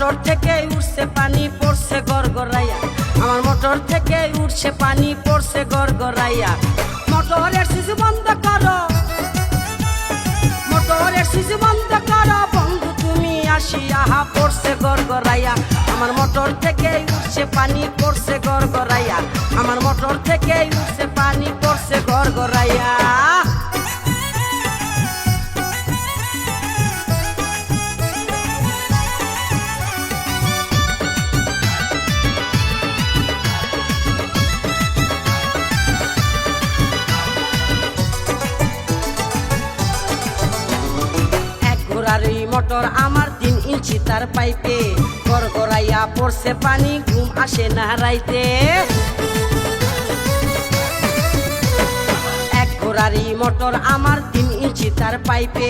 Motor থেকে উঠছে পানি পড়ছে গড়গড়াইয়া, আমার মোটর থেকে উঠছে পানি পড়ছে গড়গড়াইয়া। মোটরের সুইচ বন্ধ করো, মোটরের সুইচ বন্ধ করো বন্ধু তুমি আসিয়া, পড়ছে গড়গড়াইয়া। আমার মোটর থেকে উঠছে পানি পড়ছে গড়গড়াইয়া, আমার মোটর থেকে উঠছে পানি পড়ছে গড়গড়াইয়া। মোটর আমার 3 ইঞ্চি তার পাইপে, গড়গড়াইয়া পড়ছে পানি ঘুম আসে না রাইতে। এক ঘোড়ারি মোটর আমার 3 ইঞ্চি তার পাইপে,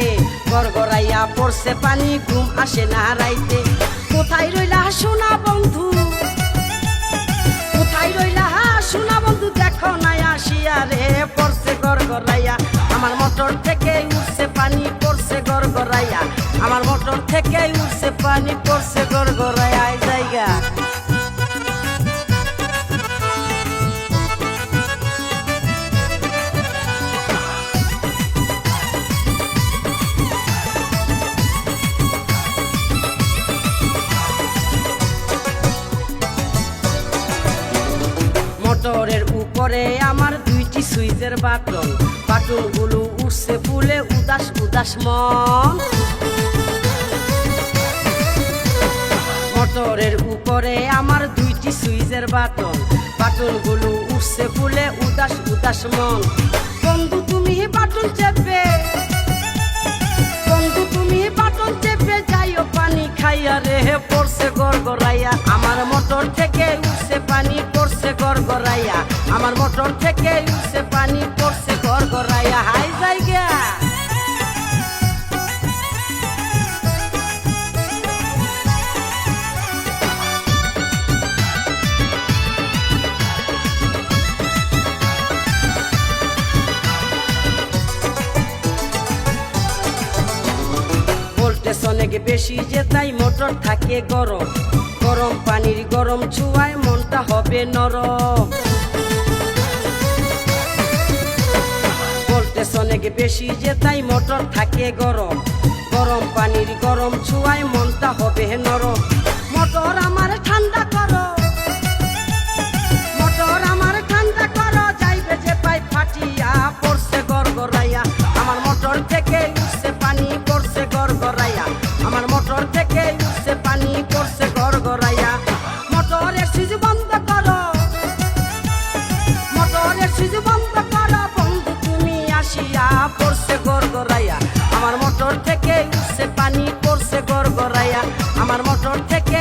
গড়গড়াইয়া পড়ছে পানি ঘুম আসে না রাইতে। কোথায় রইলা সোনা বন্ধু, কোথায় রইলা সোনা বন্ধু, দেখো নাই আসিয়া রে, পড়ছে গড়গড়াইয়া। আমার মোটর থেকে উঠছে পানি পড়ছে গড়গড়াইয়া, আমার মোটর থেকে উঠছে পানি পড়ছে গড়গড়াইয়া জায়গা। মোটরের উপরে আমার 2টি সুইচের বাটন, বাটনগুলো উঠছে ফুলে উদাস উদাস মন। মোটরের উপরে আমার 2টি সুইচের বাটন, বাটনগুলো উঠছে ফুলে উদাস উদাস মন। বন্ধু তুমি বাটন চেপে, বন্ধু তুমি বাটন চেপে যাইও পানি খাইয়া রে, পড়ছে গড়গড়াইয়া। আমার মোটর থেকে উঠছে পানি পড়ছে গড়গড়াইয়া, আমার মোটর থেকে উঠছে পানি পড়ছে গড়গড়াইয়া হাই জায়গা। অনেক বেশি যে তাই মোটর থাকে গরম, গরম পানির গরম ছুঁয়ায় মনটা হবে নরম। ভোল্টেজ অনেক বেশি যে তাই মোটর থাকে গরম, গরম পানির গরম ছুঁয়ায় মনটা হবে নরম। মোটর আমার ঠান্ডা করো, মোটর আমার ঠান্ডা করো, যাইবে যে পাই ফাটিয়া পড়ছে গড়গড়াইয়া। আমার মোটর থেকে উঠছে পানি পড়ছে গড়গড়াইয়া, আমার মোটর থেকে উঠছে পানি পড়ছে গড়গড়াইয়া। মোটরের সুইচ বন্ধ করো, মোটরের সুইচ বন্ধ করো বন্ধু তুমি আসিয়া, পড়ছে গড়গড়াইয়া। আমার মোটর থেকে উঠছে পানি পড়ছে গড়গড়াইয়া, আমার মোটর থেকে